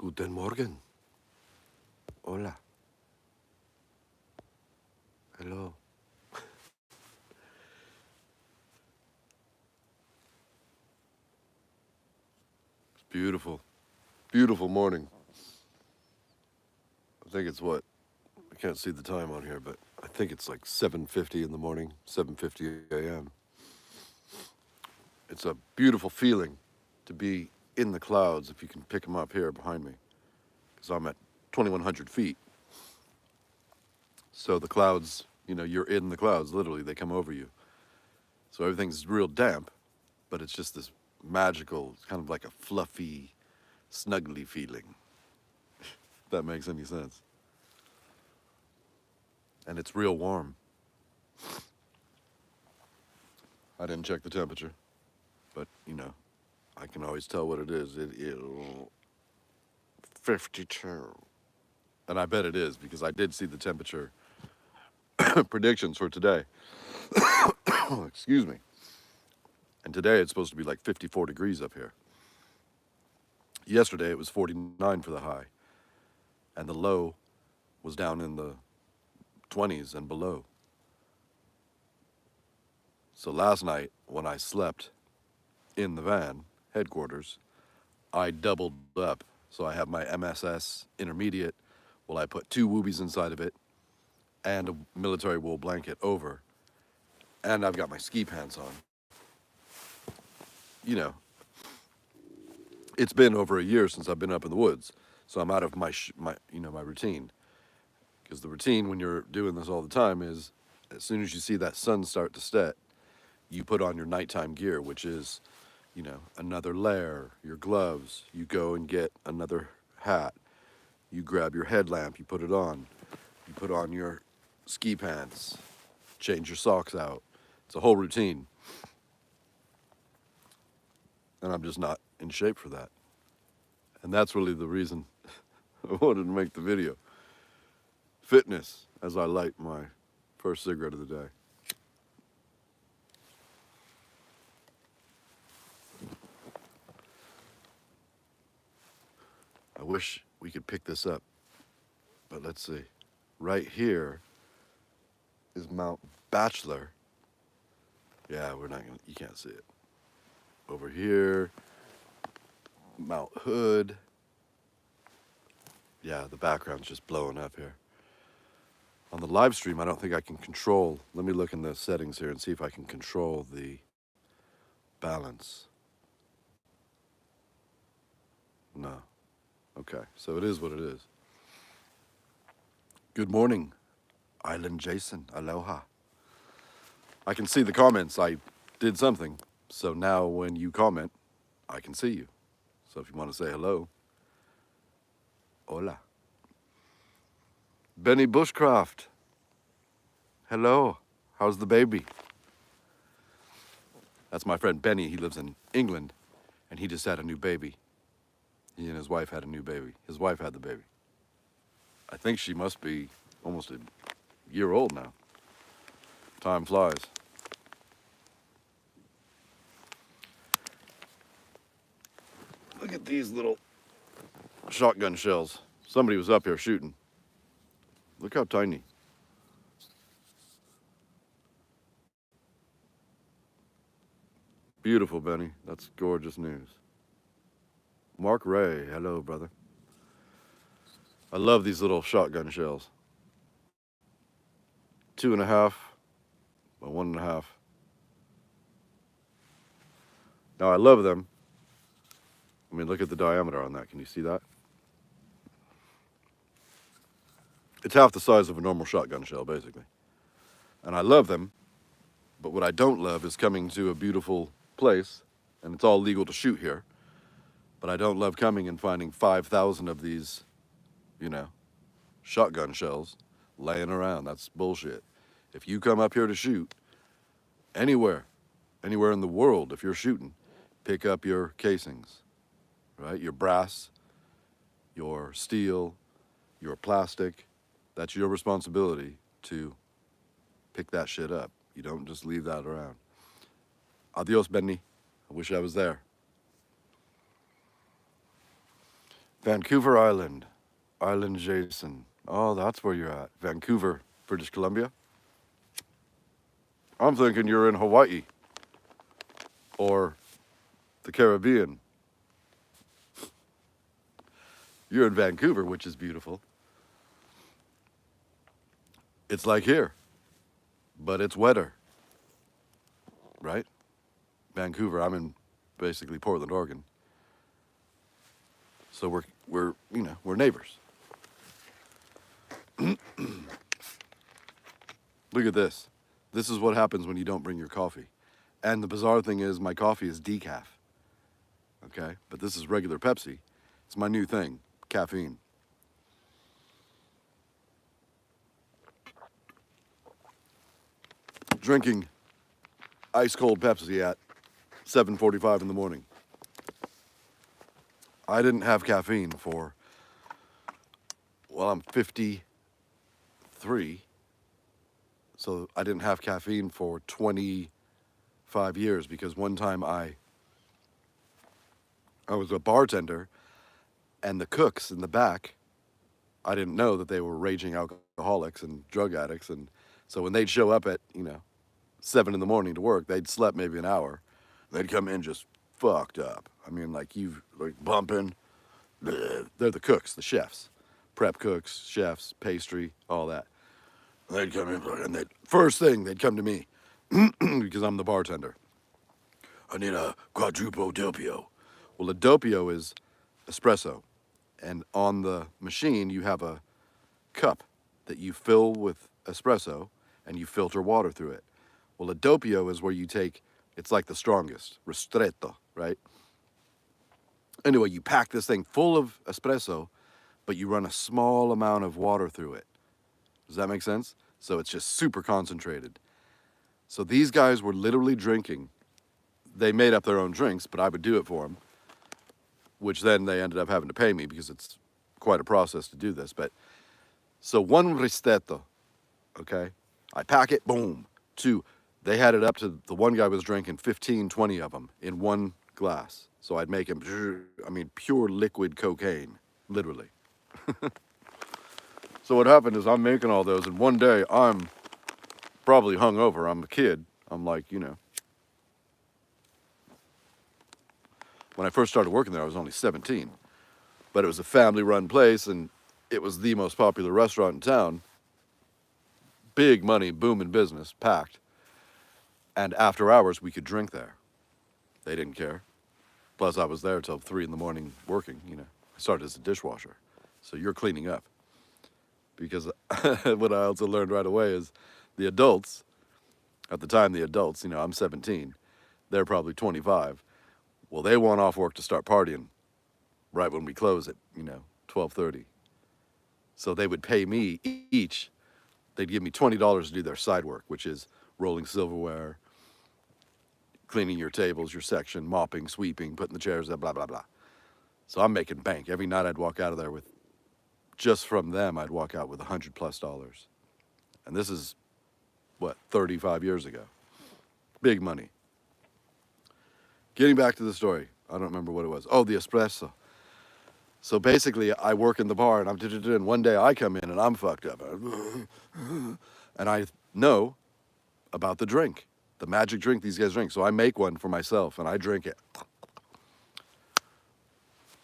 Guten Morgen. Hola. Hello. It's beautiful. Beautiful morning. I think it's what? I can't see the time on here, but I think it's like 7:50 in the morning, 7:50 a.m. It's a beautiful feeling to be in the clouds if you can pick them up here behind me, because I'm at 2,100 feet. So the clouds, you're in the clouds, literally, they come over you. So everything's real damp, but it's just this magical, kind of like a fluffy, snuggly feeling, if that makes any sense. And it's real warm. I didn't check the temperature, but I can always tell what it is. It is 52. And I bet it is because I did see the temperature predictions for today. Excuse me. And today it's supposed to be like 54 degrees up here. Yesterday it was 49 for the high, and the low was down in the 20s and below. So last night when I slept in the van, headquarters, I doubled up. So I have my MSS intermediate. Well, I put 2 woobies inside of it and a military wool blanket over. And I've got my ski pants on. It's been over a year since I've been up in the woods. So I'm out of my routine. Because the routine when you're doing this all the time is as soon as you see that sun start to set, you put on your nighttime gear, which is, another layer, your gloves. You go and get another hat. You grab your headlamp, you put it on. You put on your ski pants, change your socks out. It's a whole routine. And I'm just not in shape for that. And that's really the reason I wanted to make the video. Fitness, as I light my first cigarette of the day. I wish we could pick this up, but let's see. Right here is Mount Bachelor. Yeah, you can't see it. Over here, Mount Hood. Yeah, the background's just blowing up here. On the live stream, I don't think I can control. Let me look in the settings here and see if I can control the balance. No. Okay, so it is what it is. Good morning, Island Jason. Aloha. I can see the comments. I did something. So now when you comment, I can see you. So if you want to say hello, hola. Benny Bushcraft. Hello. How's the baby? That's my friend Benny. He lives in England, and he just had a new baby. He and his wife had a new baby. His wife had the baby. I think she must be almost a year old now. Time flies. Look at these little shotgun shells. Somebody was up here shooting. Look how tiny. Beautiful, Benny. That's gorgeous news. Mark Ray, hello, brother. I love these little shotgun shells. 2.5 by 1.5. Now I love them. I mean, look at the diameter on that. Can you see that? It's half the size of a normal shotgun shell, basically. And I love them, but what I don't love is coming to a beautiful place, and it's all legal to shoot here, but I don't love coming and finding 5,000 of these, shotgun shells laying around. That's bullshit. If you come up here to shoot, anywhere in the world, if you're shooting, pick up your casings, right? Your brass, your steel, your plastic. That's your responsibility to pick that shit up. You don't just leave that around. Adios, Benny. I wish I was there. Vancouver Island. Island Jason. Oh, that's where you're at. Vancouver, British Columbia. I'm thinking you're in Hawaii or the Caribbean. You're in Vancouver, which is beautiful. It's like here, but it's wetter, right? Vancouver, I'm in basically Portland, Oregon. So we're neighbors. Look at this. This is what happens when you don't bring your coffee. And the bizarre thing is my coffee is decaf. Okay? But this is regular Pepsi. It's my new thing, caffeine. Drinking ice cold Pepsi at 7:45 in the morning. I didn't have caffeine for, well, I'm 53. So I didn't have caffeine for 25 years because one time I was a bartender and the cooks in the back, I didn't know that they were raging alcoholics and drug addicts. And so when they'd show up at, 7 in the morning to work, they'd slept maybe an hour. They'd come in just fucked up. I mean, like bumping. Bleh. They're the cooks, the chefs, prep cooks, chefs, pastry, all that. They'd come in and first thing they'd come to me because I'm the bartender. I need a quadruple doppio. Well, a doppio is espresso. And on the machine, you have a cup that you fill with espresso and you filter water through it. Well, a doppio is where you take, it's like the strongest, ristretto, right? Anyway, you pack this thing full of espresso, but you run a small amount of water through it. Does that make sense? So it's just super concentrated. So these guys were literally drinking. They made up their own drinks, but I would do it for them, which then they ended up having to pay me because it's quite a process to do this. But so one ristretto, okay? I pack it, boom. Two, they had it up to the one guy was drinking 15, 20 of them in one glass. So I'd make him, pure liquid cocaine, literally. So what happened is I'm making all those, and one day I'm probably hungover. I'm a kid. I'm like, when I first started working there, I was only 17. But it was a family-run place, and it was the most popular restaurant in town. Big money, booming business, packed. And after hours, we could drink there. They didn't care. Plus, I was there till 3 in the morning working, I started as a dishwasher. So you're cleaning up. Because what I also learned right away is the adults, at the time I'm 17, they're probably 25. Well, they want off work to start partying right when we close at, 12:30. So they would pay me each. They'd give me $20 to do their side work, which is rolling silverware, cleaning your tables, your section, mopping, sweeping, putting the chairs up, blah, blah, blah. So I'm making bank. Every night I'd walk out of there with, just from them, I'd walk out with $100+. And this is, 35 years ago. Big money. Getting back to the story. I don't remember what it was. Oh, the espresso. So basically, I work in the bar, and one day I come in, and I'm fucked up. And I know about the drink, the magic drink these guys drink. So I make one for myself, and I drink it.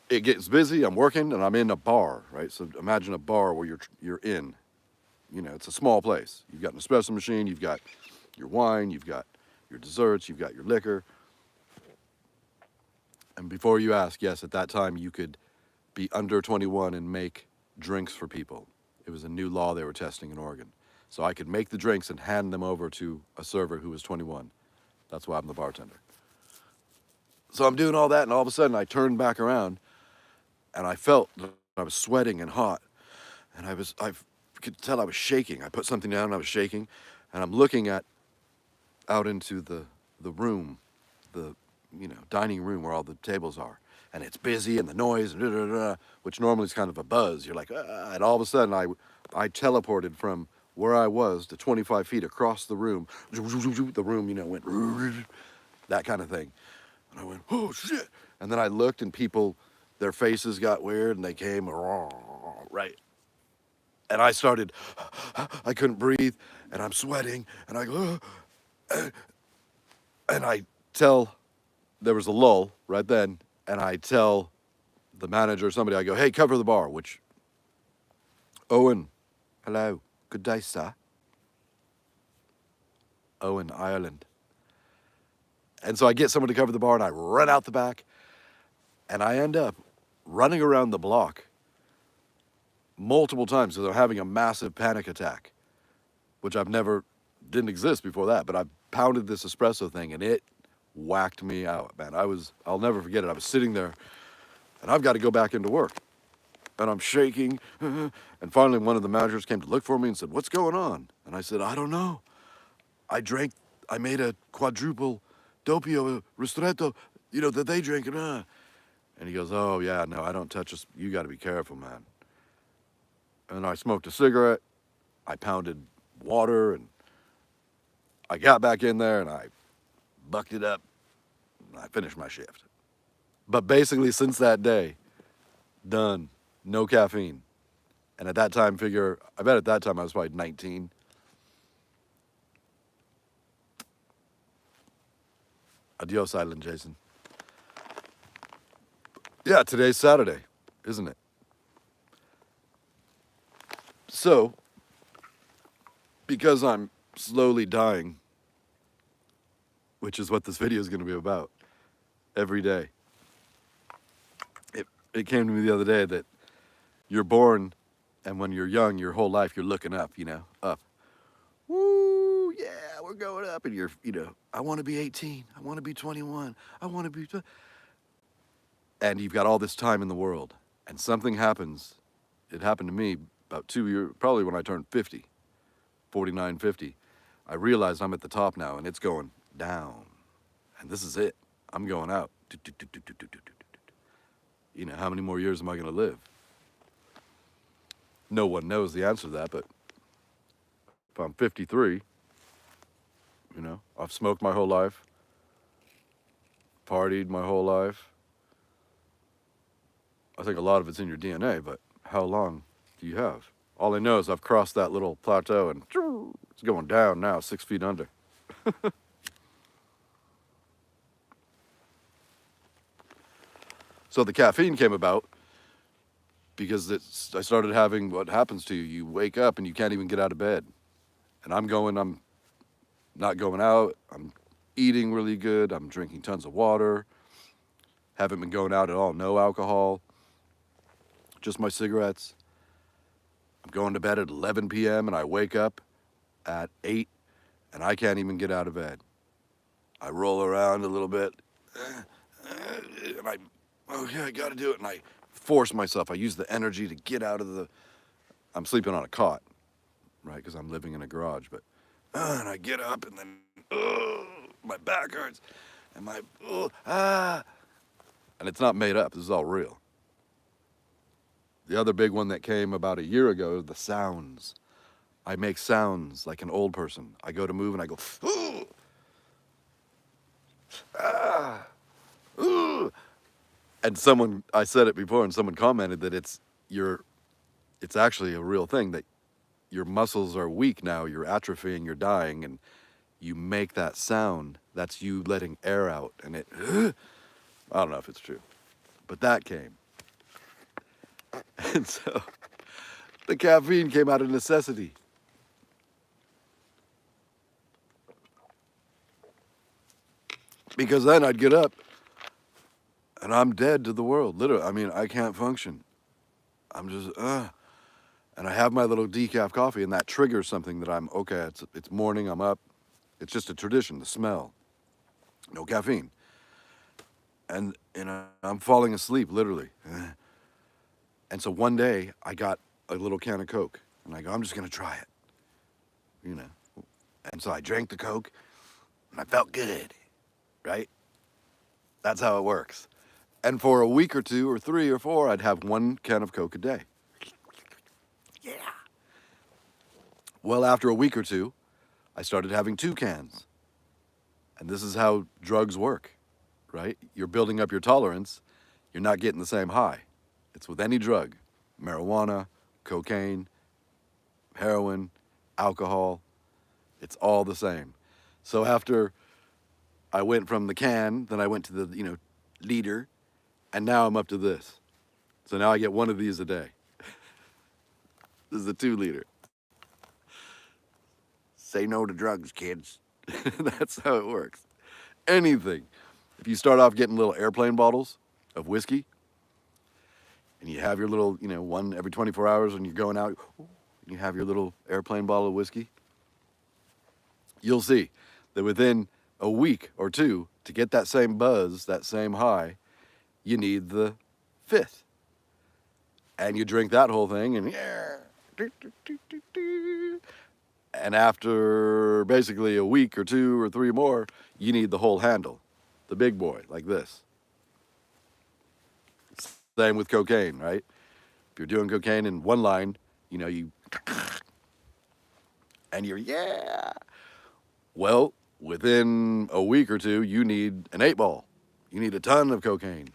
It gets busy, I'm working, and I'm in a bar, right? So imagine a bar where you're in. It's a small place. You've got an espresso machine, you've got your wine, you've got your desserts, you've got your liquor. And before you ask, yes, at that time you could be under 21 and make drinks for people. It was a new law they were testing in Oregon. So I could make the drinks and hand them over to a server who was 21. That's why I'm the bartender. So I'm doing all that, and all of a sudden I turned back around, and I felt that I was sweating and hot, and I could tell I was shaking. I put something down and I was shaking, and I'm looking out into the room, the dining room where all the tables are, and it's busy and the noise, which normally is kind of a buzz. You're like, and all of a sudden I teleported from where I was to 25 feet across the room. The room, went that kind of thing, and I went, oh shit! And then I looked, and people their faces got weird and they came, right? And I started, I couldn't breathe and I'm sweating and I go, and I tell, there was a lull right then, and I tell the manager or somebody, I go, hey, cover the bar, which, Owen, hello, good day, sir. Owen, Ireland. And so I get someone to cover the bar and I run out the back and I end up running around the block multiple times because I'm having a massive panic attack, which didn't exist before that, but I pounded this espresso thing and it whacked me out, man. I'll never forget it. I was sitting there and I've got to go back into work and I'm shaking. And finally one of the managers came to look for me and said, what's going on? And I said, I don't know. I made a quadruple doppio ristretto, that they drink. And he goes, oh yeah, no, I don't touch this. You got to be careful, man. And I smoked a cigarette. I pounded water and I got back in there and I bucked it up and I finished my shift. But basically since that day, done, no caffeine. And at that time, I bet at that time I was probably 19. Adios, Island Jason. Yeah, today's Saturday, isn't it? So, because I'm slowly dying, which is what this video is going to be about, every day, it came to me the other day that you're born, and when you're young, your whole life, you're looking up, up. Woo, yeah, we're going up, and you're, I want to be 18, I want to be 21, I want to be... And you've got all this time in the world, and something happens. It happened to me about 2 years, probably when I turned 50, 49, 50. I realized I'm at the top now, and it's going down. And this is it. I'm going out. How many more years am I going to live? No one knows the answer to that, but if I'm 53, I've smoked my whole life, partied my whole life. I think a lot of it's in your DNA, but how long do you have? All I know is I've crossed that little plateau and it's going down now, 6 feet under. So the caffeine came about because I started having what happens to you. You wake up and you can't even get out of bed. And I'm not going out. I'm eating really good. I'm drinking tons of water. Haven't been going out at all. No alcohol. Just my cigarettes. I'm going to bed at 11 p.m. and I wake up at 8 and I can't even get out of bed. I roll around a little bit and I got to do it. And I force myself. I use the energy to get out of I'm sleeping on a cot, right? Because I'm living in a garage. But, and I get up and then, my back hurts and and it's not made up. This is all real. The other big one that came about a year ago is the sounds. I make sounds like an old person. I go to move and I go, and I said it before and someone commented that it's actually a real thing, that your muscles are weak now, you're atrophying, you're dying, and you make that sound. That's you letting air out, and it, I don't know if it's true, but that came. And so the caffeine came out of necessity. Because then I'd get up and I'm dead to the world, literally. I mean, I can't function. I'm just, and I have my little decaf coffee and that triggers something that I'm, okay, it's morning, I'm up. It's just a tradition, the smell. No caffeine. And, I'm falling asleep, literally. And so one day I got a little can of Coke and I go, I'm just going to try it, And so I drank the Coke and I felt good, right? That's how it works. And for a week or 2 or 3 or 4, I'd have 1 can of Coke a day. Yeah. Well, after a week or 2, I started having 2 cans. And this is how drugs work, right? You're building up your tolerance. You're not getting the same high. It's with any drug, marijuana, cocaine, heroin, alcohol. It's all the same. So after I went from the can, then I went to the, liter, and now I'm up to this. So now I get one of these a day. This is a 2 liter. Say no to drugs, kids. That's how it works. Anything. If you start off getting little airplane bottles of whiskey, and you have your little, one every 24 hours when you're going out, you have your little airplane bottle of whiskey, you'll see that within a week or two, to get that same buzz, that same high, you need the 5th. And you drink that whole thing, and after basically a week or 2 or 3 more, you need the whole handle, the big boy, like this. Same with cocaine, right? If you're doing cocaine in one line, you and you're, yeah. Well, within a week or two, you need an 8-ball. You need a ton of cocaine.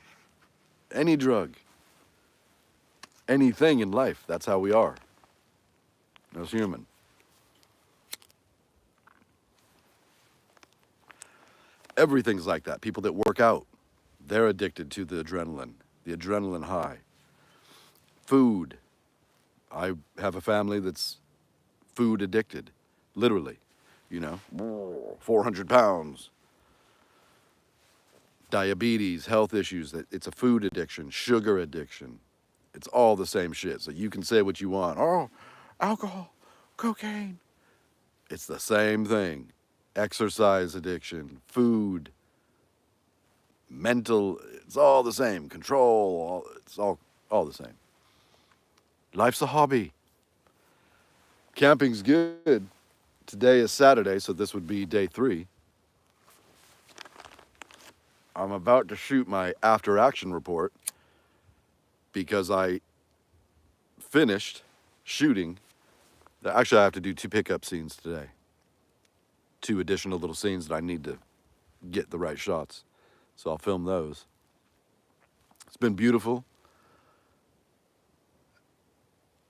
Any drug. Anything in life. That's how we are as human. Everything's like that. People that work out, they're addicted to the adrenaline high. Food. I have a family that's food addicted, literally. 400 pounds. Diabetes, health issues. It's a food addiction, sugar addiction. It's all the same shit. So you can say what you want. Oh, alcohol, cocaine. It's the same thing. Exercise addiction, food, mental, it's all the same. Control, it's all the same. Life's a hobby. Camping's good. Today is Saturday, so this would be day 3. I'm about to shoot my after action report because I finished shooting. Actually, I have to do 2 pickup scenes today. 2 additional little scenes that I need to get the right shots. So I'll film those. It's been beautiful.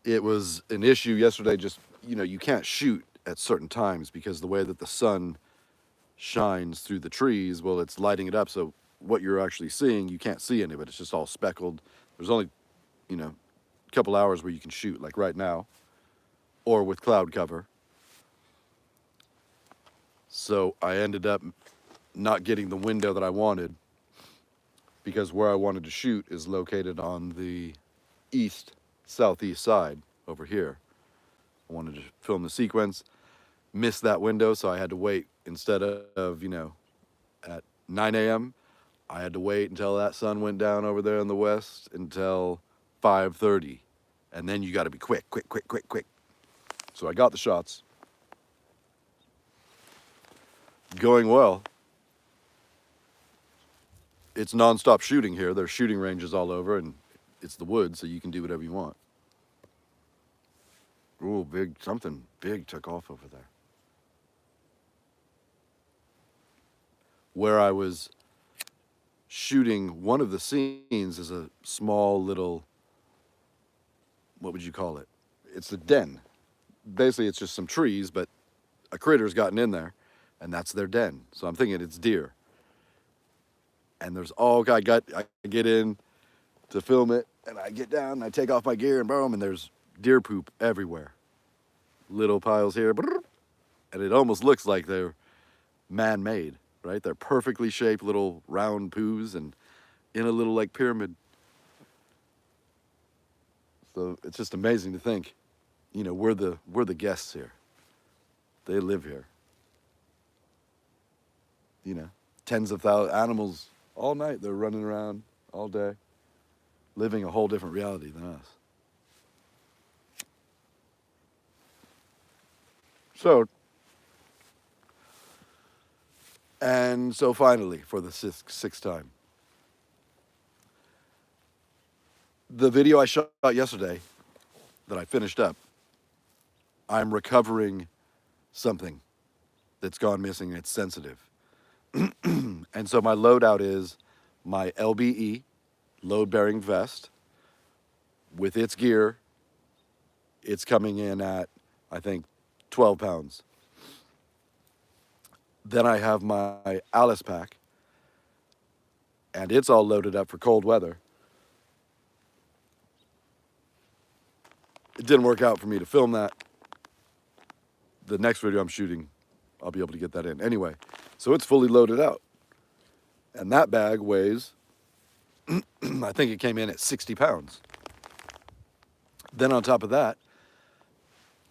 It was an issue yesterday, just, you can't shoot at certain times because the way that the sun shines through the trees, well, it's lighting it up. So what you're actually seeing, you can't see any of it. It's just all speckled. There's only, a couple hours where you can shoot, like right now, or with cloud cover. So I ended up not getting the window that I wanted because where I wanted to shoot is located on the southeast side over here. I wanted to film the sequence, missed that window, so I had to wait. Instead of, at 9 a.m., I had to wait until that sun went down over there in the west until 5:30. And then you got to be quick. So I got the shots. Going well. It's nonstop shooting here. There's shooting ranges all over, and it's the woods, so you can do whatever you want. Ooh, something big took off over there. Where I was shooting, one of the scenes is a small little, what would you call it? It's a den. Basically, it's just some trees, but a critter's gotten in there, and that's their den. So I'm thinking it's deer. And there's I get in to film it, and I get down, and I take off my gear, and boom, and there's deer poop everywhere. Little piles here, and it almost looks like they're man-made, right? They're perfectly shaped little round poos and in a little like pyramid. So it's just amazing to think, we're the guests here. They live here. Tens of thousands animals all night. They're running around all day, living a whole different reality than us. So finally, for the sixth time, the video I shot yesterday that I finished up, I'm recovering something that's gone missing. It's sensitive. And so my loadout is my LBE, load-bearing vest. With its gear, it's coming in at, I think, 12 pounds. Then I have my Alice pack, and it's all loaded up for cold weather. It didn't work out for me to film that. The next video I'm shooting, I'll be able to get that in. Anyway, so it's fully loaded out. And that bag weighs, I think it came in at 60 pounds. Then on top of that,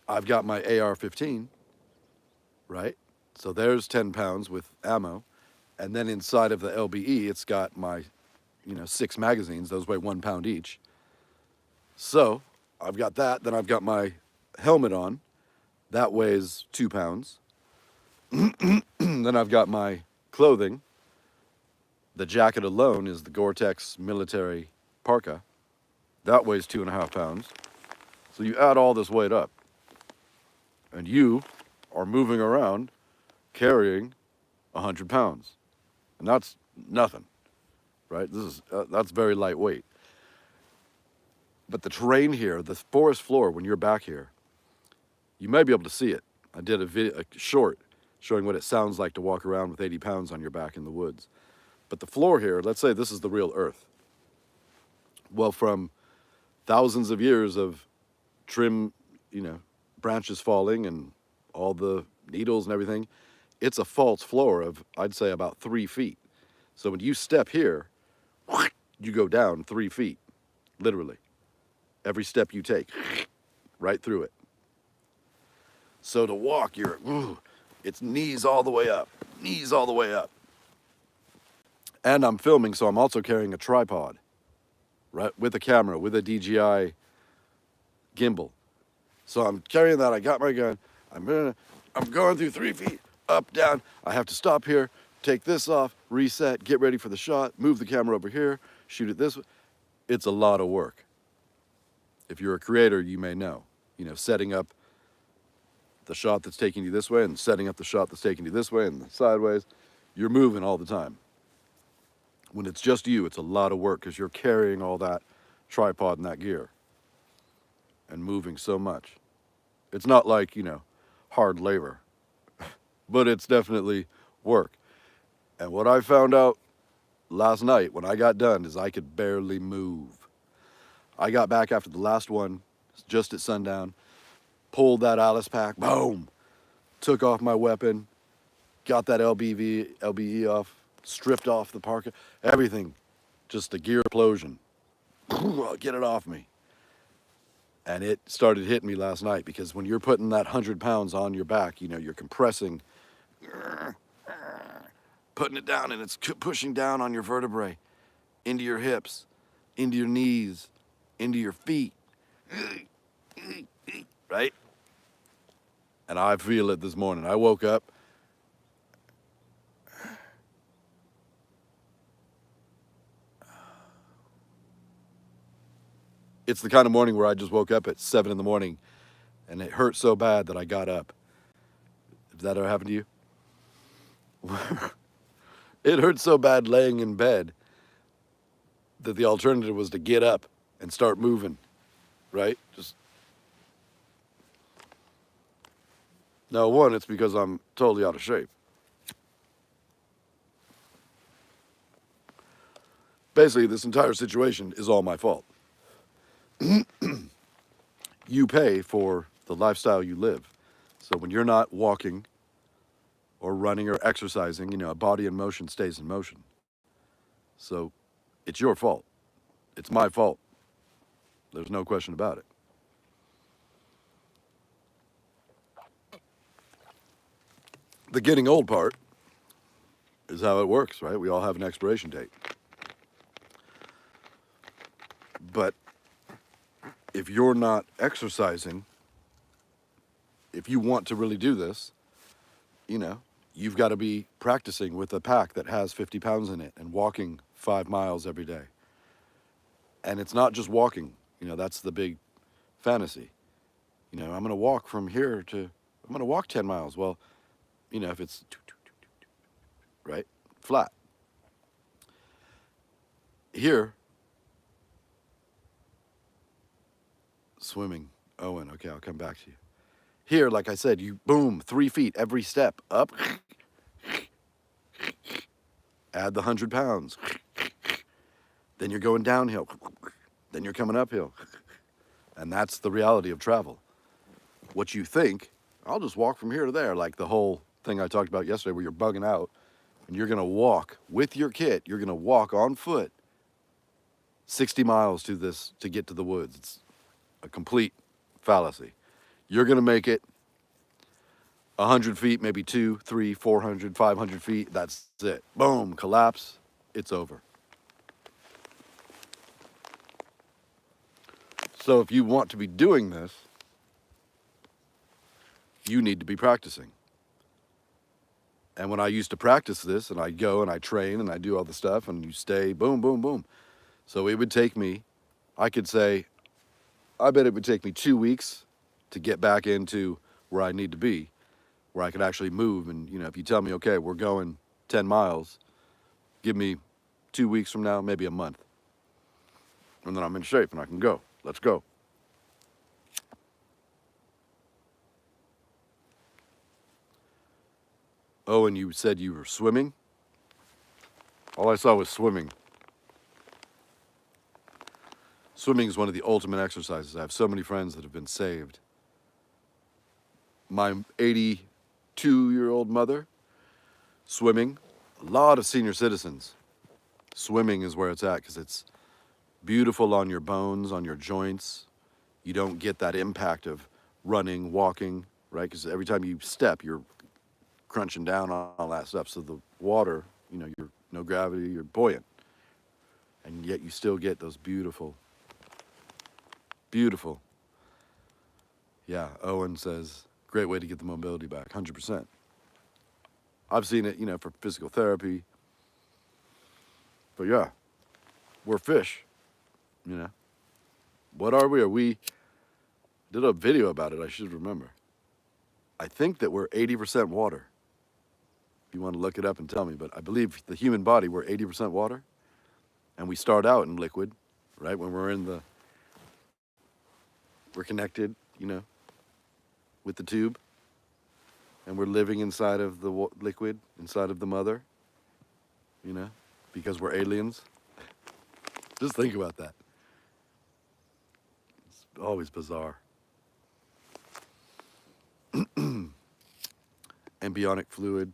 I've got my AR-15, right? So there's 10 pounds with ammo. And then inside of the LBE, it's got my, 6 magazines. Those weigh 1 pound each. So I've got that. Then I've got my helmet on. That weighs 2 pounds. Then I've got my clothing. The jacket alone is the Gore-Tex military parka. That weighs 2.5 pounds. So you add all this weight up, and you are moving around carrying 100 pounds. And that's nothing, right? That's very lightweight. But the terrain here, the forest floor, when you're back here, you may be able to see it. I did a short showing what it sounds like to walk around with 80 pounds on your back in the woods. But the floor here, let's say this is the real earth. Well, from thousands of years of trim, branches falling and all the needles and everything, it's a false floor of, I'd say, about 3 feet. So when you step here, you go down 3 feet, literally. Every step you take, right through it. So to walk, it's knees all the way up, knees all the way up. And I'm filming, so I'm also carrying a tripod, right, with a camera, with a DJI gimbal. So I'm carrying that. I got my gun. I'm going through 3 feet, up, down. I have to stop here, take this off, reset, get ready for the shot, move the camera over here, shoot it this way. It's a lot of work. If you're a creator, you may know, setting up the shot that's taking you this way and setting up the shot that's taking you this way and sideways. You're moving all the time. When it's just you, it's a lot of work because you're carrying all that tripod and that gear and moving so much. It's not like, hard labor, but it's definitely work. And what I found out last night when I got done is I could barely move. I got back after the last one, just at sundown, pulled that Alice pack, boom, took off my weapon, got that LBE off, stripped off the parka, everything, just a gear explosion. Get it off me. And it started hitting me last night because when you're putting that 100 pounds on your back, you're compressing, putting it down, and it's pushing down on your vertebrae, into your hips, into your knees, into your feet, right? And I feel it this morning. I woke up. It's the kind of morning where I just woke up at 7 in the morning and it hurt so bad that I got up. Did that ever happen to you? It hurt so bad laying in bed that the alternative was to get up and start moving, right? Now, one, it's because I'm totally out of shape. Basically, this entire situation is all my fault. You pay for the lifestyle you live. So when you're not walking or running or exercising, a body in motion stays in motion. So it's your fault. It's my fault. There's no question about it. The getting old part is how it works, right? We all have an expiration date. But if you're not exercising, if you want to really do this, you've got to be practicing with a pack that has 50 pounds in it and walking 5 miles every day. And it's not just walking, that's the big fantasy. I'm going to walk from here to, I'm going to walk 10 miles. Well, if it's, right, flat. Here, Swimming. Owen, okay, I'll come back to you. Here, like I said, you boom, 3 feet every step. Up, add the 100 pounds. Then you're going downhill. Then you're coming uphill. And that's the reality of travel. What you think, I'll just walk from here to there, like the whole thing I talked about yesterday where you're bugging out and you're gonna walk with your kit, you're gonna walk on foot 60 miles to get to the woods. It's a complete fallacy. You're gonna make it 100 feet, maybe 2, 3, 400, 500 feet. That's it. Boom, collapse. It's over. So if you want to be doing this, you need to be practicing. And when I used to practice this, and I go and I train and I do all the stuff, and you stay boom, boom, boom. So it would take me, I could say, I bet it would take me 2 weeks to get back into where I need to be, where I could actually move. And, you know, if you tell me, okay, we're going 10 miles, give me 2 weeks from now, maybe a month. And then I'm in shape and I can go. Let's go. Oh, and you said you were swimming? All I saw was swimming. Swimming is one of the ultimate exercises. I have so many friends that have been saved. My 82-year-old mother, swimming. A lot of senior citizens. Swimming is where it's at because it's beautiful on your bones, on your joints. You don't get that impact of running, walking, right? Because every time you step, you're crunching down on all that stuff. So the water, you know, you're no gravity, you're buoyant. And yet you still get those beautiful. Yeah, Owen says, great way to get the mobility back, 100%. I've seen it, you know, for physical therapy. But yeah, we're fish, you know. What are we? We did a video about it, I should remember. I think that we're 80% water. If you want to look it up and tell me, but I believe the human body, we're 80% water. And we start out in liquid, right? When we're connected, you know, with the tube. And we're living inside of the liquid, inside of the mother, you know, because we're aliens. Just think about that. It's always bizarre. Embryonic fluid.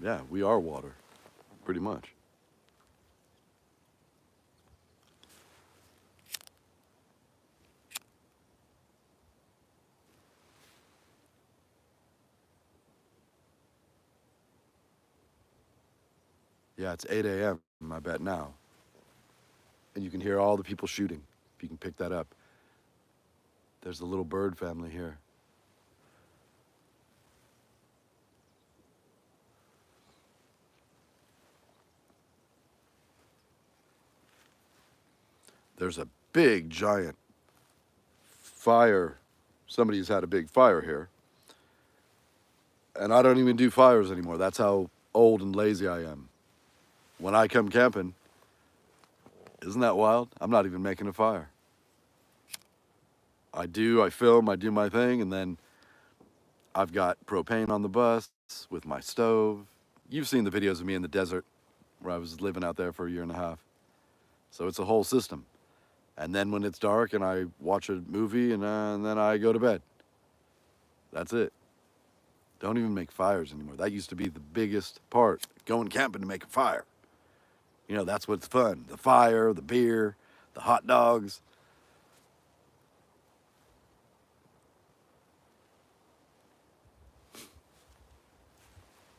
Yeah, we are water, pretty much. Yeah, it's 8 a.m., I bet now. And you can hear all the people shooting, if you can pick that up. There's a little bird family here. There's a big, giant fire. Somebody's had a big fire here. And I don't even do fires anymore. That's how old and lazy I am. When I come camping, isn't that wild? I'm not even making a fire. I film, I do my thing, and then I've got propane on the bus with my stove. You've seen the videos of me in the desert where I was living out there for a year and a half. So it's a whole system. And then when it's dark and I watch a movie and then I go to bed. That's it. Don't even make fires anymore. That used to be the biggest part, going camping to make a fire. You know, that's what's fun. The fire, the beer, the hot dogs.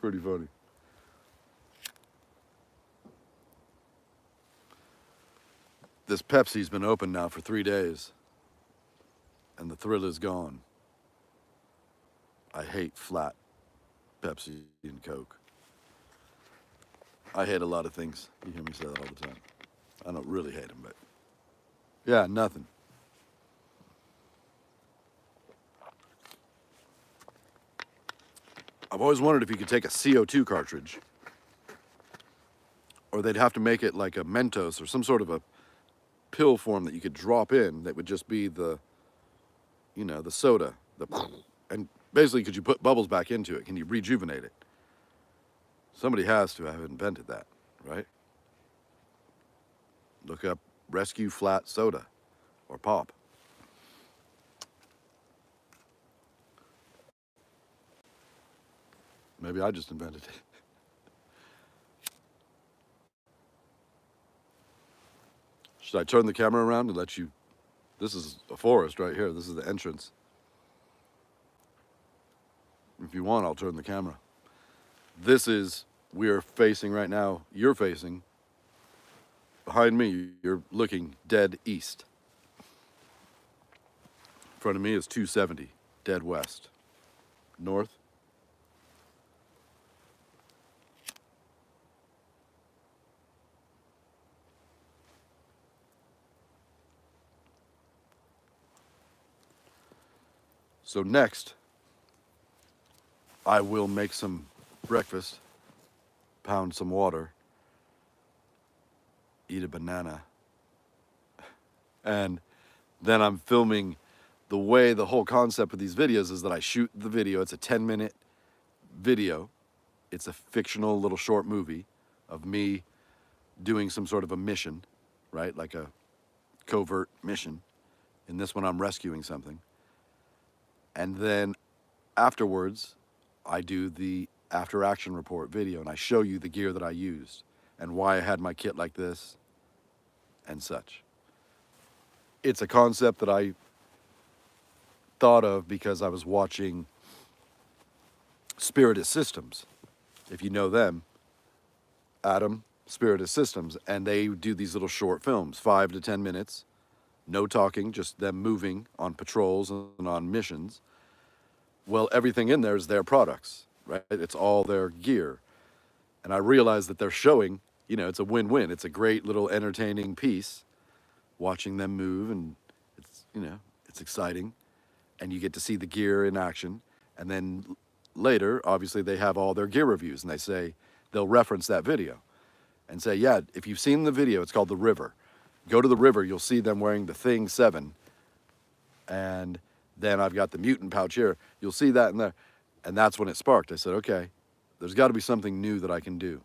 Pretty funny. This Pepsi's been open now for 3 days. And the thrill is gone. I hate flat Pepsi and Coke. I hate a lot of things. You hear me say that all the time. I don't really hate them, but yeah, nothing. I've always wondered if you could take a CO2 cartridge, or they'd have to make it like a Mentos or some sort of a pill form that you could drop in that would just be the, the soda, and basically, could you put bubbles back into it? Can you rejuvenate it? Somebody has to have invented that, right? Look up Rescue Flat Soda or Pop. Maybe I just invented it. Should I turn the camera around and let you? This is a forest right here. This is the entrance. If you want, I'll turn the camera. This is, we're facing right now, you're facing. Behind me, you're looking dead east. In front of me is 270, dead west. North. So next, I will make some breakfast, pound some water, eat a banana, and then I'm filming. The way the whole concept of these videos is that I shoot the video. It's a 10-minute video. It's a fictional little short movie of me doing some sort of a mission, right? Like a covert mission. In this one, I'm rescuing something. And then afterwards, I do the after action report video and I show you the gear that I used and why I had my kit like this and such. It's a concept that I thought of because I was watching Spirited Systems. If you know them, Adam, Spirited Systems, and they do these little short films, 5 to 10 minutes, no talking, just them moving on patrols and on missions. Well, everything in there is their products, right? It's all their gear. And I realized that they're showing, it's a win-win. It's a great little entertaining piece, watching them move, and it's exciting. And you get to see the gear in action. And then later, obviously, they have all their gear reviews, and they'll reference that video and say, yeah, if you've seen the video, it's called The River. Go to the river, you'll see them wearing the Thing 7. And then I've got the mutant pouch here. You'll see that in there. And that's when it sparked. I said, okay, there's got to be something new that I can do.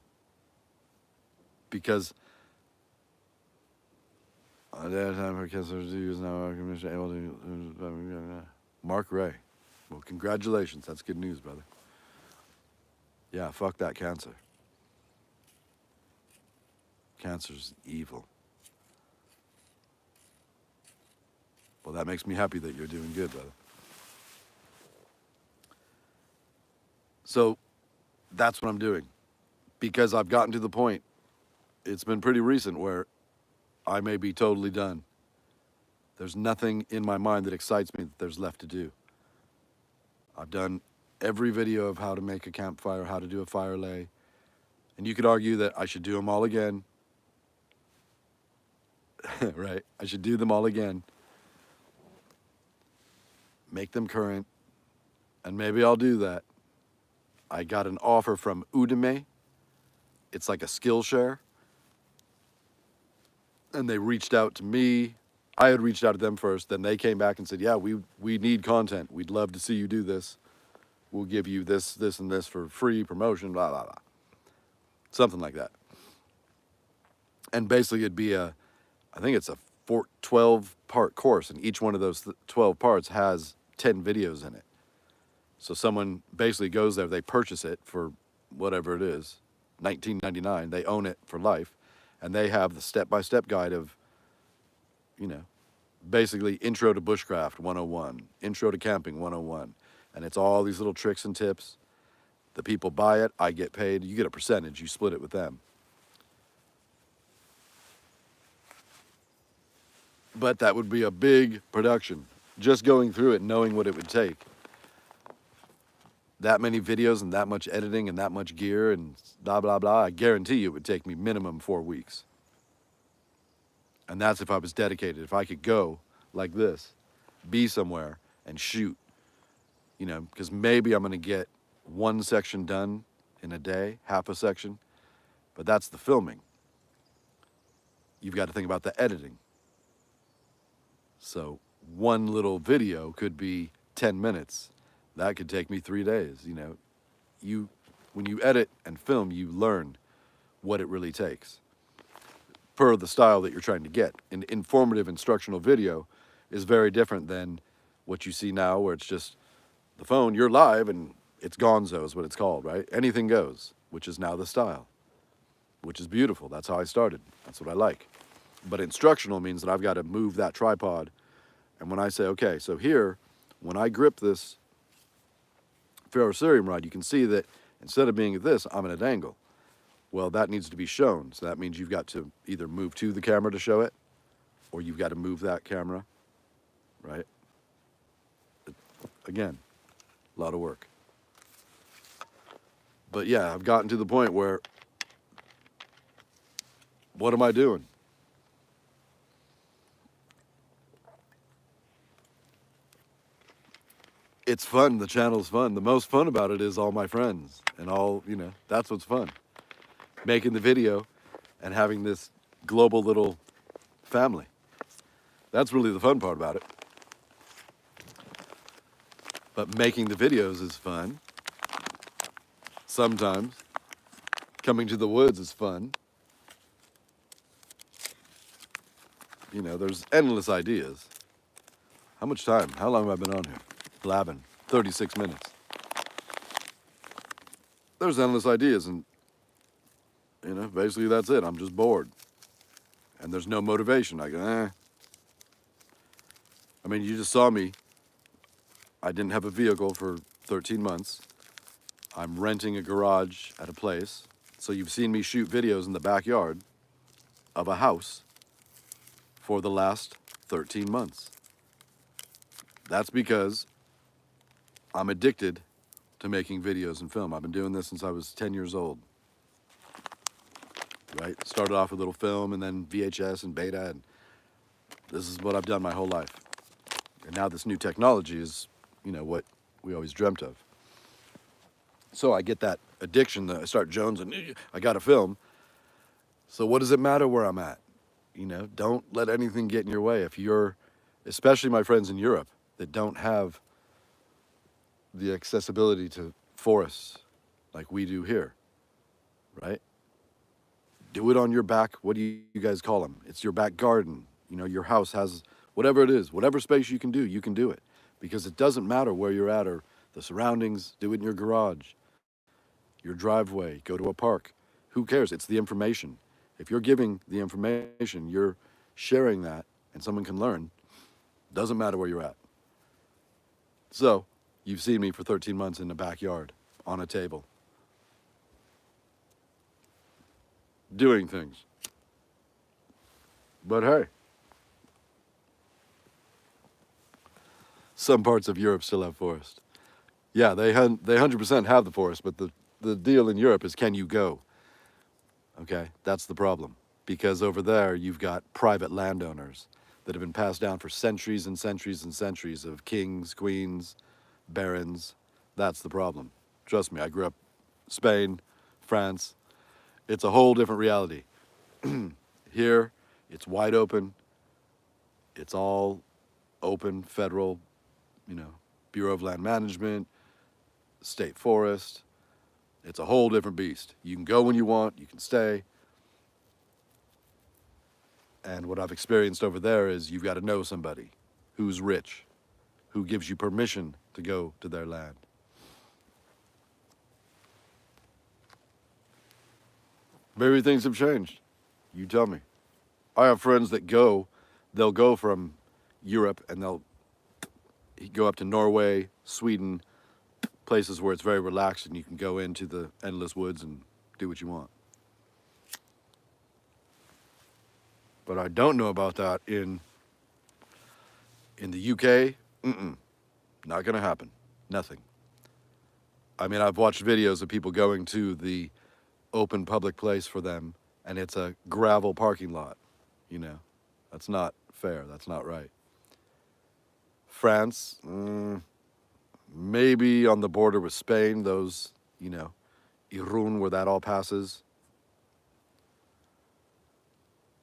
Because Mark Ray. Well, congratulations. That's good news, brother. Yeah, fuck that cancer. Cancer's evil. Well, that makes me happy that you're doing good, brother. So that's what I'm doing. Because I've gotten to the point, it's been pretty recent, where I may be totally done. There's nothing in my mind that excites me that there's left to do. I've done every video of how to make a campfire, how to do a fire lay. And you could argue that I should do them all again. Right? I should do them all again. Make them current. And maybe I'll do that. I got an offer from Udemy. It's like a Skillshare. And they reached out to me. I had reached out to them first. Then they came back and said, yeah, we need content. We'd love to see you do this. We'll give you this, this, and this for free promotion, blah, blah, blah. Something like that. And basically it'd be I think it's a 12-part course. And each one of those 12 parts has 10 videos in it. So someone basically goes there, they purchase it for whatever it is, $19.99. They own it for life. And they have the step-by-step guide of, basically Intro to Bushcraft 101, Intro to Camping 101. And it's all these little tricks and tips. The people buy it, I get paid. You get a percentage, you split it with them. But that would be a big production. Just going through it, knowing what it would take. That many videos and that much editing and that much gear and blah, blah, blah. I guarantee you it would take me minimum 4 weeks. And that's if I was dedicated. If I could go like this, be somewhere and shoot, because maybe I'm going to get one section done in a day, half a section, but that's the filming. You've got to think about the editing. So one little video could be 10 minutes. That could take me 3 days. You when you edit and film, you learn what it really takes per the style that you're trying to get. An informative instructional video is very different than what you see now, where it's just the phone, you're live, and it's gonzo is what it's called, right? Anything goes, which is now the style, which is beautiful. That's how I started. That's what I like. But instructional means that I've got to move that tripod. And when I say, okay, so here, when I grip this ferrocerium rod, you can see that instead of being at this, I'm at an angle. Well, that needs to be shown. So that means you've got to either move to the camera to show it, or you've got to move that camera, right? Again, a lot of work. But yeah, I've gotten to the point where, what am I doing? It's fun. The channel's fun. The most fun about it is all my friends and all, that's what's fun. Making the video and having this global little family. That's really the fun part about it. But making the videos is fun. Sometimes coming to the woods is fun. There's endless ideas. How much time? How long have I been on here? Blabbing. 36 minutes. There's endless ideas, and basically that's it. I'm just bored. And there's no motivation. I go, I mean, you just saw me. I didn't have a vehicle for 13 months. I'm renting a garage at a place. So you've seen me shoot videos in the backyard of a house for the last 13 months. That's because I'm addicted to making videos and film. I've been doing this since I was 10 years old. Right? Started off with little film and then VHS and beta, and this is what I've done my whole life. And now this new technology is, what we always dreamt of. So I get that addiction that I start jonesing, I got to film. So what does it matter where I'm at? Don't let anything get in your way. If you're, especially my friends in Europe that don't have the accessibility to forests like we do here, right? Do it on your back. What do you guys call them? It's your back garden. Your house has whatever it is, whatever space you can do it. Because it doesn't matter where you're at or the surroundings. Do it in your garage, your driveway, go to a park. Who cares? It's the information. If you're giving the information, you're sharing that, and someone can learn. Doesn't matter where you're at. So, you've seen me for 13 months in the backyard, on a table, doing things. But hey, some parts of Europe still have forest. Yeah, they 100% have the forest, but the deal in Europe is, can you go? Okay, that's the problem. Because over there, you've got private landowners that have been passed down for centuries and centuries and centuries of kings, queens, barons. That's the problem. Trust me, I grew up Spain, France. It's a whole different reality. Here, it's wide open. It's all open, federal, Bureau of Land Management, state forest. It's a whole different beast. You can go when you want, you can stay. And what I've experienced over there is you've got to know somebody who's rich, who gives you permission to go to their land. Maybe things have changed. You tell me. I have friends that they'll go from Europe and they'll go up to Norway, Sweden, places where it's very relaxed and you can go into the endless woods and do what you want. But I don't know about that in the UK. Not gonna happen. Nothing. I mean, I've watched videos of people going to the open public place for them, and it's a gravel parking lot. That's not fair. That's not right. France, maybe on the border with Spain, those, Irun, where that all passes.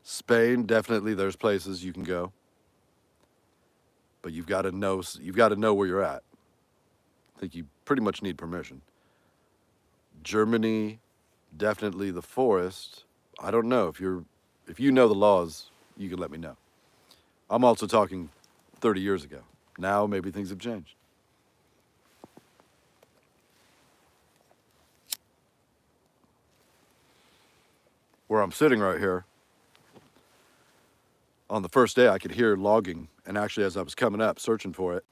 Spain, definitely there's places you can go. but you've got to know where you're at. I think you pretty much need permission. Germany, definitely the forest. I don't know if you know the laws, you can let me know. I'm also talking 30 years ago. Now maybe things have changed. Where I'm sitting right here, on the first day I could hear logging, and actually as I was coming up searching for it,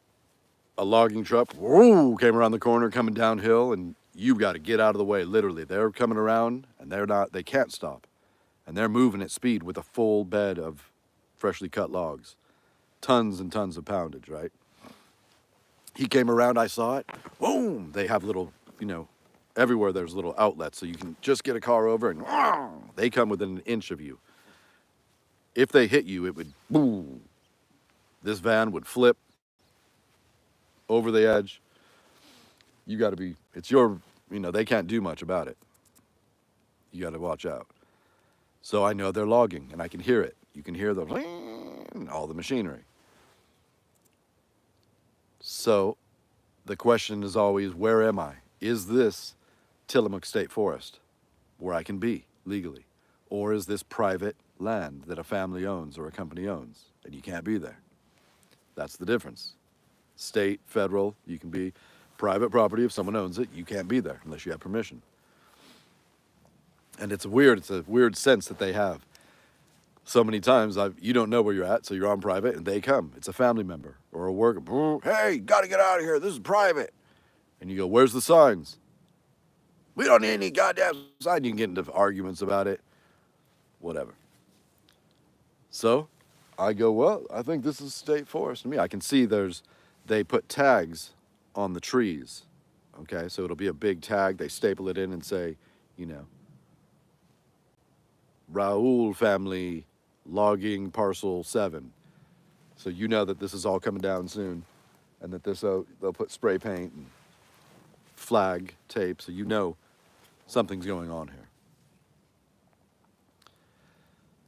a logging truck whoo, came around the corner coming downhill, and you've got to get out of the way, literally. They're coming around and they can't stop. And they're moving at speed with a full bed of freshly cut logs. Tons and tons of poundage, right? He came around, I saw it, boom! They have little, everywhere there's little outlets, so you can just get a car over and they come within an inch of you. If they hit you, it would boom. This van would flip over the edge. You got to be, they can't do much about it. You got to watch out. So I know they're logging, and I can hear it. You can hear all the machinery. So the question is always, where am I? Is this Tillamook State Forest, where I can be legally? Or is this private land that a family owns or a company owns, and you can't be there? That's the difference. State, federal, you can be. Private property, if someone owns it, you can't be there unless you have permission. And it's a weird sense that they have. So many times you don't know where you're at, so you're on private and they come. It's a family member or a worker. Hey, gotta get out of here. This is private. And you go, where's the signs? We don't need any goddamn sign. You can get into arguments about it. Whatever. So I go, well, I think this is state forest to me. I can see they put tags on the trees. Okay, so it'll be a big tag. They staple it in and say, Raoul family logging parcel 7. So you know that this is all coming down soon, and that they'll put spray paint and flag tape, so you know something's going on here.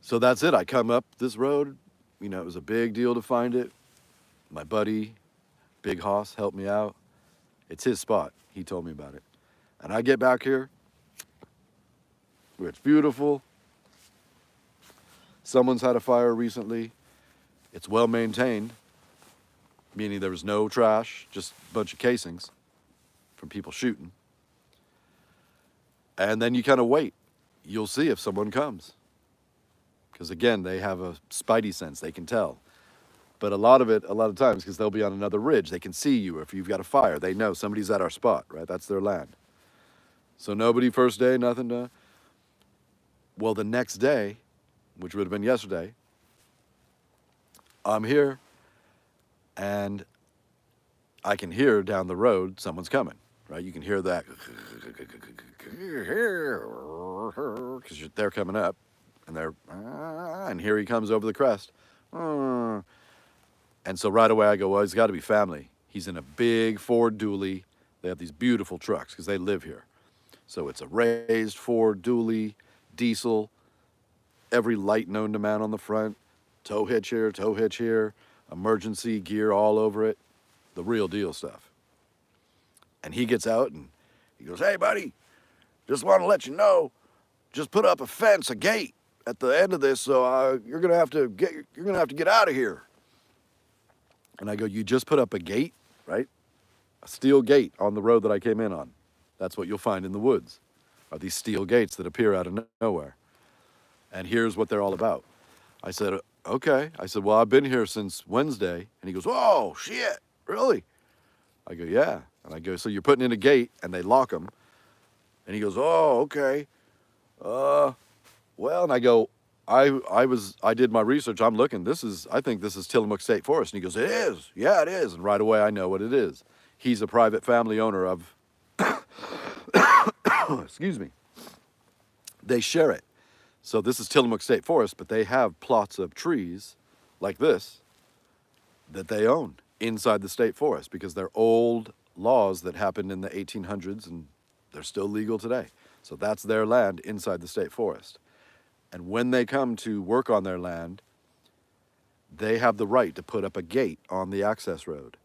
So that's it. I come up this road. It was a big deal to find it. My buddy, Big Hoss, helped me out. It's his spot. He told me about it. And I get back here, where it's beautiful. Someone's had a fire recently. It's well maintained, meaning there was no trash, just a bunch of casings from people shooting. And then you kind of wait. You'll see if someone comes. Because again, they have a spidey sense. They can tell. But a lot of times, because they'll be on another ridge, they can see you. Or if you've got a fire, they know somebody's at our spot, right? That's their land. So nobody first day, nothing to. Well, the next day, which would have been yesterday, I'm here, and I can hear down the road someone's coming, right? You can hear that, because they're coming up, and here he comes over the crest. And so right away I go, well, he's got to be family. He's in a big Ford dually. They have these beautiful trucks because they live here. So it's a raised Ford dually, diesel, every light known to man on the front, tow hitch here, emergency gear all over it, the real deal stuff. And he gets out and he goes, hey, buddy, just want to let you know, just put up a fence, a gate at the end of this, so you're gonna have to get out of here. And I go, you just put up a gate, right? A steel gate on the road that I came in on. That's what you'll find in the woods, are these steel gates that appear out of nowhere. And here's what they're all about. I said, okay. I said, well, I've been here since Wednesday. And he goes, oh, shit, really? I go, yeah. And I go, so you're putting in a gate and they lock them. And he goes, oh, okay. Well, and I go, I did my research. I'm looking. I think this is Tillamook State Forest. And he goes, it is. Yeah, it is. And right away, I know what it is. He's a private family owner of, excuse me. They share it. So this is Tillamook State Forest, but they have plots of trees like this that they own inside the state forest because they're old laws that happened in the 1800s and they're still legal today. So that's their land inside the state forest. And when they come to work on their land, they have the right to put up a gate on the access road.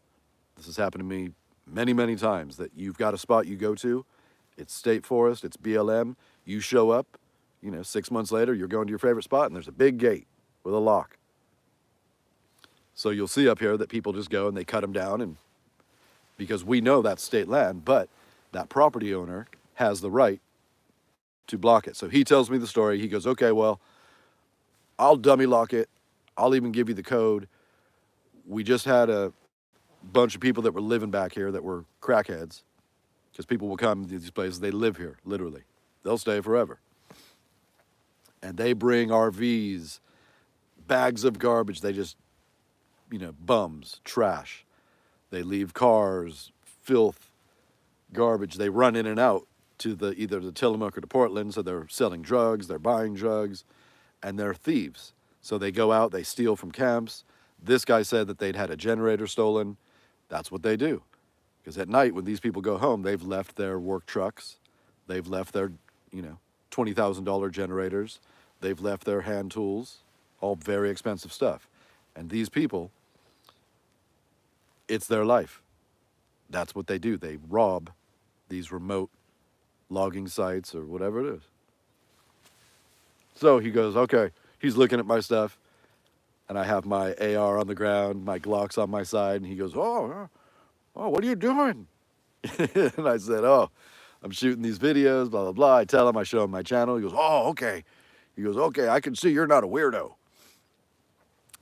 This has happened to me many, many times, that you've got a spot you go to, it's state forest, it's BLM, you show up, 6 months later, you're going to your favorite spot and there's a big gate with a lock. So you'll see up here that people just go and they cut them down, and because we know that's state land, but that property owner has the right to block it. So he tells me the story. He goes, okay, well, I'll dummy lock it. I'll even give you the code. We just had a bunch of people that were living back here that were crackheads, because people will come to these places. They live here, literally. They'll stay forever. And they bring RVs, bags of garbage. They just, bums, trash. They leave cars, filth, garbage. They run in and out to either the Tillamook or to Portland. So they're selling drugs, they're buying drugs, and they're thieves. So they go out, they steal from camps. This guy said that they'd had a generator stolen. That's what they do. Because at night, when these people go home, they've left their work trucks. They've left their, $20,000 generators. They've left their hand tools, all very expensive stuff. And these people, it's their life. That's what they do. They rob these remote logging sites or whatever it is. So he goes, okay, he's looking at my stuff, and I have my AR on the ground, my Glock's on my side, and he goes, oh, what are you doing? And I said, oh, I'm shooting these videos, blah, blah, blah. I tell him, I show him my channel. He goes, oh, okay. He goes, okay, I can see you're not a weirdo.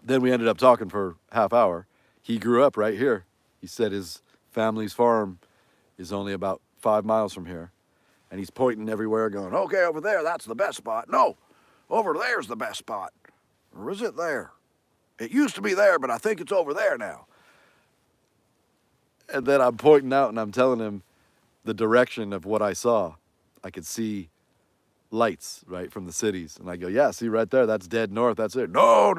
Then we ended up talking for half hour. He grew up right here. He said his family's farm is only about 5 miles from here. And he's pointing everywhere going, okay, over there, that's the best spot. No, over there's the best spot. Or is it there? It used to be there, but I think it's over there now. And then I'm pointing out and I'm telling him the direction of what I saw. I could see lights, right, from the cities. And I go, yeah, see right there, that's dead north, that's it. No,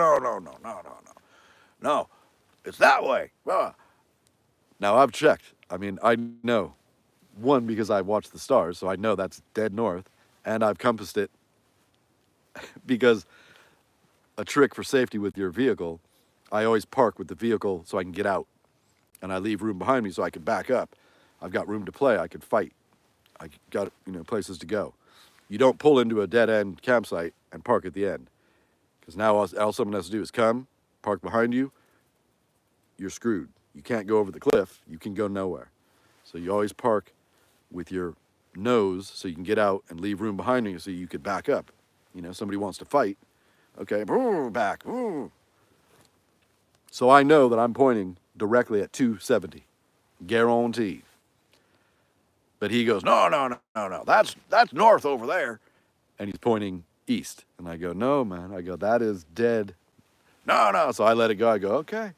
it's that way. Now I've checked. I mean, I know. One, because I watched the stars, so I know that's dead north. And I've compassed it because a trick for safety with your vehicle, I always park with the vehicle so I can get out. And I leave room behind me so I can back up. I've got room to play. I can fight. I got, places to go. You don't pull into a dead-end campsite and park at the end. Because now all someone has to do is come, park behind you, you're screwed. You can't go over the cliff. You can go nowhere. So you always park with your nose so you can get out and leave room behind you so you could back up. Somebody wants to fight. Okay, back. So I know that I'm pointing directly at 270. Guaranteed. But he goes, no. That's north over there. And he's pointing east. And I go, no, man. I go, that is dead. No. So I let it go. I go, okay.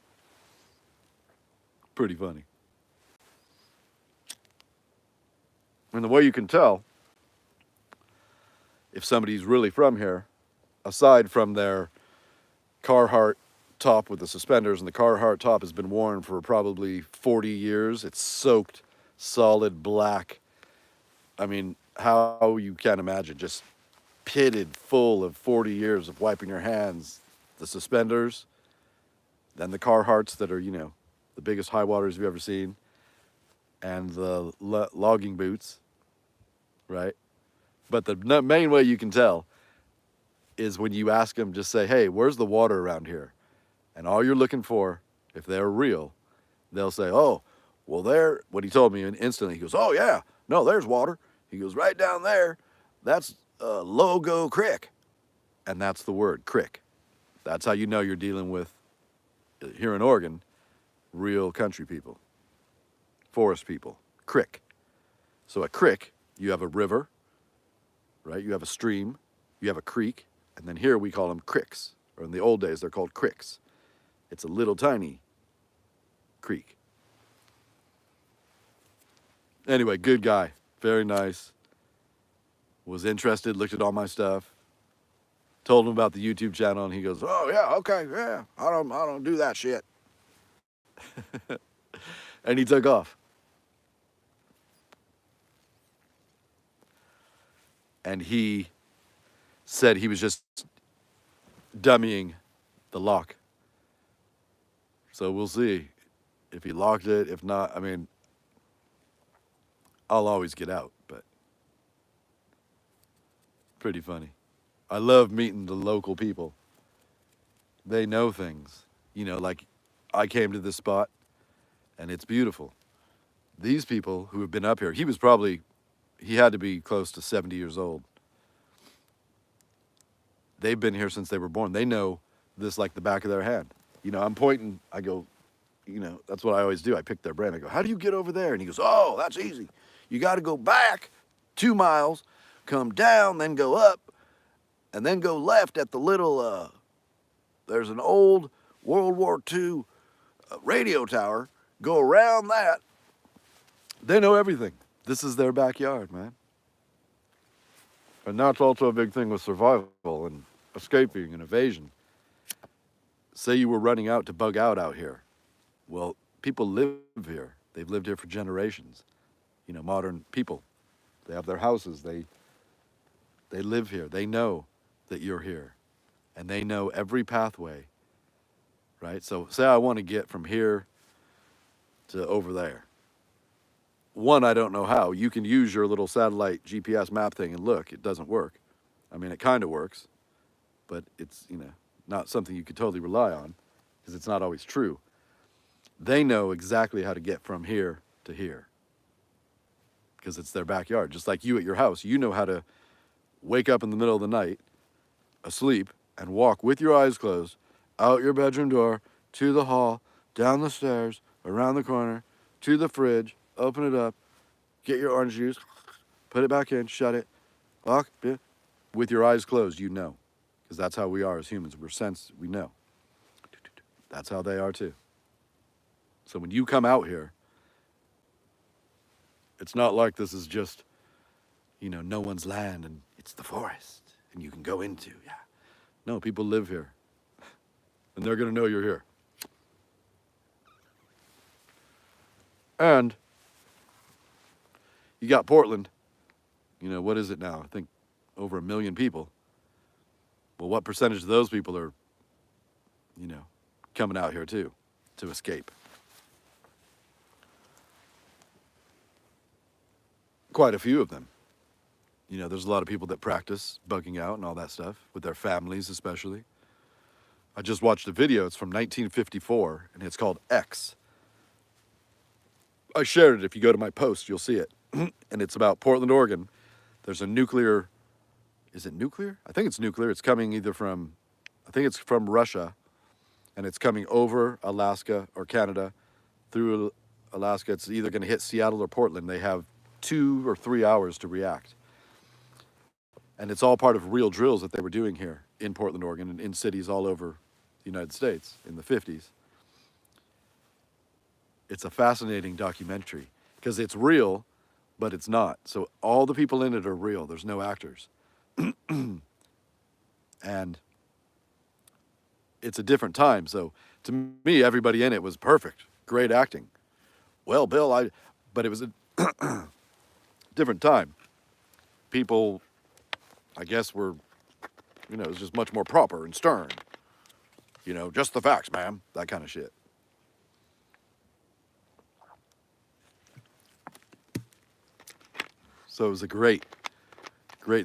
Pretty funny. And the way you can tell if somebody's really from here, aside from their Carhartt top with the suspenders, and the Carhartt top has been worn for probably 40 years. It's soaked, solid black. I mean, how you can imagine, just pitted full of 40 years of wiping your hands. The suspenders, then the Carhartts that are, the biggest high waters you've ever seen, and the logging boots, right? But the main way you can tell is when you ask them, just say, hey, where's the water around here? And all you're looking for, if they're real, they'll say, oh, well, there, what he told me, and instantly he goes, oh, yeah, no, there's water. He goes, right down there, that's Logo Creek. And that's the word, crick. That's how you know you're dealing with, here in Oregon, real country people, forest people, crick. So a crick, you have a river, right? You have a stream, you have a creek, and then here we call them cricks. Or in the old days, they're called cricks. It's a little tiny creek. Anyway, good guy, very nice. Was interested, looked at all my stuff. Told him about the YouTube channel, and he goes, "Oh yeah, okay, yeah. I don't do that shit." And he took off. And he said he was just dummying the lock. So we'll see if he locked it. If not, I mean, I'll always get out, but pretty funny. I love meeting the local people. They know things. You know, like I came to this spot and it's beautiful. These people who have been up here, he had to be close to 70 years old. They've been here since they were born. They know this like the back of their hand. You know, I'm pointing, I go, you know, that's what I always do. I pick their brain. I go, how do you get over there? And he goes, oh, that's easy. You got to go back 2 miles, come down, then go up, and then go left at the little, there's an old World War II radio tower. Go around that. They know everything. This is their backyard, man. And that's also a big thing with survival and escaping and evasion. Say you were running out to bug out here. Well, people live here. They've lived here for generations. You know, modern people. They have their houses. They live here. They know that you're here. And they know every pathway, right? So say I want to get from here to over there. One, I don't know how. You can use your little satellite GPS map thing and look. It doesn't work. I mean, it kind of works, but it's, you know, not something you could totally rely on because it's not always true. They know exactly how to get from here to here because it's their backyard. Just like you at your house, you know how to wake up in the middle of the night, asleep, and walk with your eyes closed out your bedroom door, to the hall, down the stairs, around the corner, to the fridge, open it up, get your orange juice, put it back in, shut it, lock, with your eyes closed, you know. Because that's how we are as humans. We know. That's how they are too. So when you come out here, it's not like this is just, you know, no one's land and it's the forest and you can go into, yeah. No, people live here and they're going to know you're here. And you got Portland, you know, what is it now? I think over 1 million people. Well, what percentage of those people are, you know, coming out here too to escape? Quite a few of them. You know, there's a lot of people that practice bugging out and all that stuff with their families especially. I just watched a video. It's from 1954 and it's called X. I shared it. If you go to my post, you'll see it. And it's about Portland, Oregon. There's a nuclear, is it nuclear? I think it's nuclear. It's coming either from, I think it's from Russia, and it's coming over Alaska or Canada through Alaska. It's either going to hit Seattle or Portland. They have 2 or 3 hours to react. And it's all part of real drills that they were doing here in Portland, Oregon, and in cities all over the United States in the 50s. It's a fascinating documentary because it's real, but it's not. So all the people in it are real. There's no actors. And it's a different time. So to me, everybody in it was perfect. Great acting. Well, Bill, but it was a different time. People, I guess, were, you know, it was just much more proper and stern. You know, just the facts, ma'am. That kind of shit. So it was a great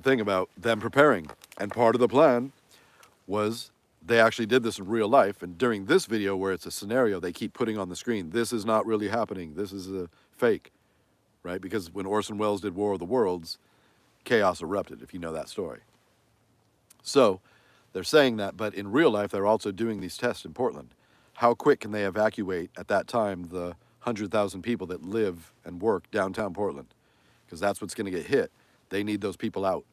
thing about them preparing. And part of the plan was they actually did this in real life. And during this video where it's a scenario, they keep putting on the screen, this is not really happening. This is a fake, right? Because when Orson Welles did War of the Worlds, chaos erupted, if you know that story. So they're saying that, but in real life, they're also doing these tests in Portland. How quick can they evacuate at that time the 100,000 people that live and work downtown Portland? Because that's what's going to get hit. They need those people out.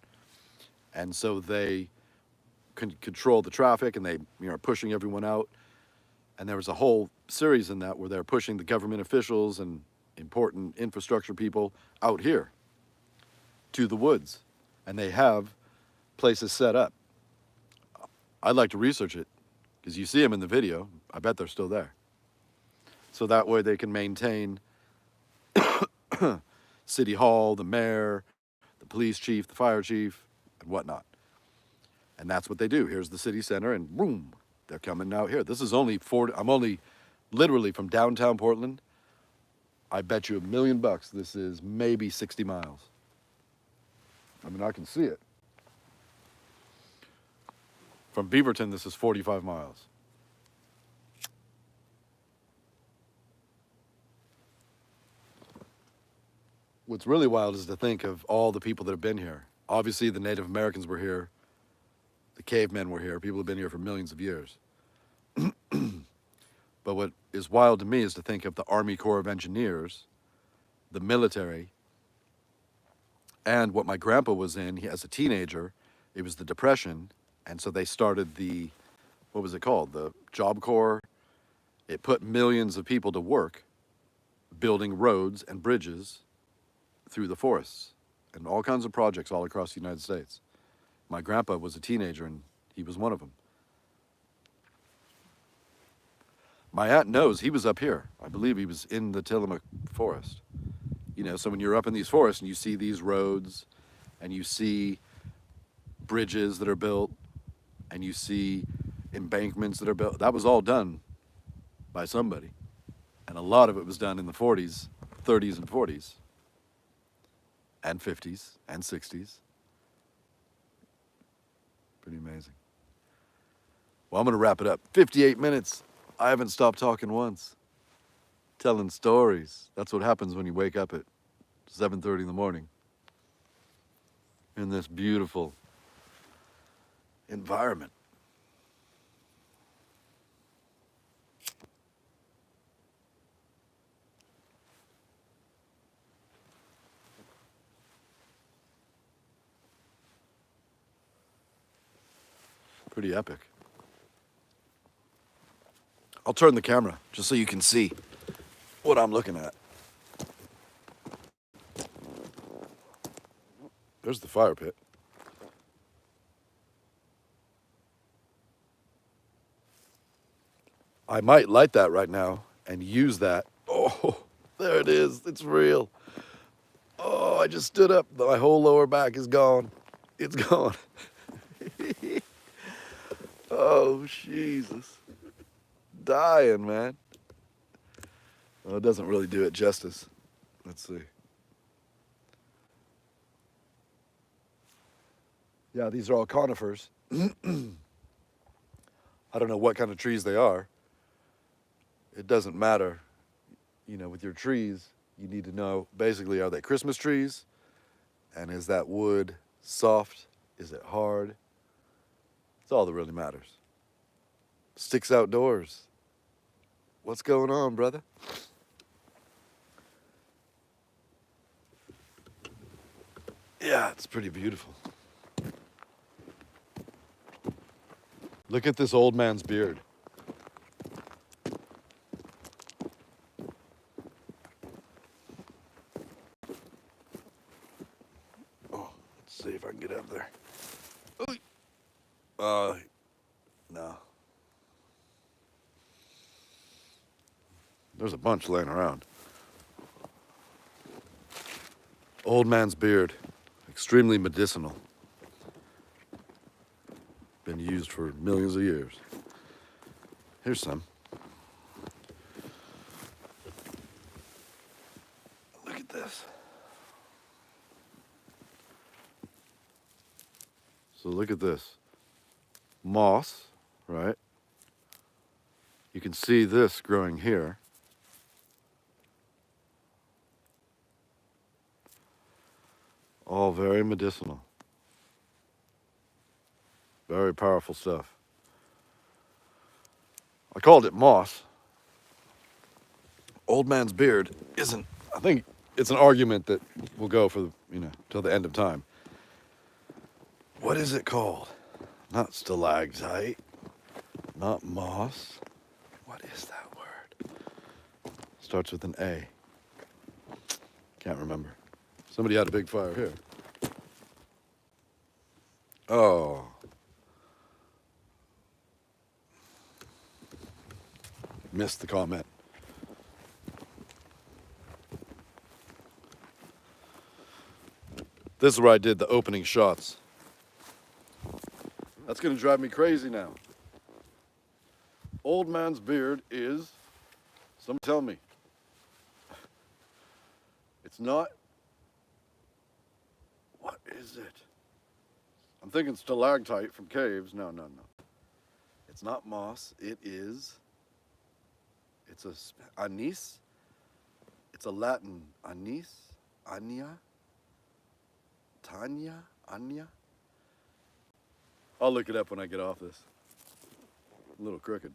And so they can control the traffic and they, you know, are pushing everyone out. And there was a whole series in that where they're pushing the government officials and important infrastructure people out here to the woods. And they have places set up. I'd like to research it because you see them in the video. I bet they're still there. So that way they can maintain City Hall, the mayor, the police chief, the fire chief, and whatnot. And that's what they do. Here's the city center, and boom, they're coming out here. This is only I'm only Literally from downtown Portland, I bet you $1 million this is maybe 60 miles. I mean, I can see it. From Beaverton, this is 45 miles. What's really wild is to think of all the people that have been here. Obviously, the Native Americans were here. The cavemen were here. People have been here for millions of years. But what is wild to me is to think of the Army Corps of Engineers, the military, and what my grandpa was in as a teenager. It was the Depression, and so they started the, what was it called? The Job Corps. It put millions of people to work building roads and bridges through the forests and all kinds of projects all across the United States. My grandpa was a teenager, and he was one of them. My aunt knows he was up here. I believe he was in the Tillamook forest. You know, so when you're up in these forests and you see these roads and you see bridges that are built and you see embankments that are built, that was all done by somebody. And a lot of it was done in the 40s, 30s and 40s and 50s and 60s. Pretty amazing. Well, I'm going to wrap it up. 58 minutes. I haven't stopped talking once. Telling stories. That's what happens when you wake up at 7:30 in the morning in this beautiful environment. Pretty epic. I'll turn the camera just so you can see what I'm looking at. There's the fire pit. I might light that right now and use that. Oh, there it is. It's real. Oh, I just stood up. My whole lower back is gone. It's gone. Oh, Jesus. Dying, man. Well, it doesn't really do it justice. Let's see. Yeah, these are all conifers. I don't know what kind of trees they are. It doesn't matter. You know, with your trees, you need to know, basically, are they Christmas trees? And is that wood soft? Is it hard? It's all that really matters. Sticks outdoors. What's going on, brother? Yeah, it's pretty beautiful. Look at this old man's beard. Oh, let's see if I can get up there. No. There's a bunch laying around. Old man's beard, extremely medicinal. Been used for millions of years. Here's some. Look at this. So look at this. Moss, right? You can see this growing here. All very medicinal. Very powerful stuff. I called it moss. Old man's beard isn't, I think it's an argument that will go for, till the end of time. What is it called? Not stalactite, not moss. What is that word? Starts with an A. Can't remember. Somebody had a big fire here. Oh. Missed the comment. This is where I did the opening shots. That's gonna drive me crazy now. Old man's beard is Somebody tell me. It's not. What is it? I'm thinking stalactite from caves. No. It's not moss. It is. It's a anise. It's a Latin anise, Anya, Tanya, Anya. I'll look it up when I get off this. A little crooked.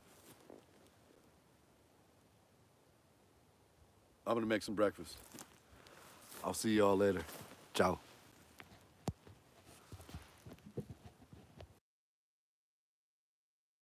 I'm gonna make some breakfast. I'll see y'all later. Ciao.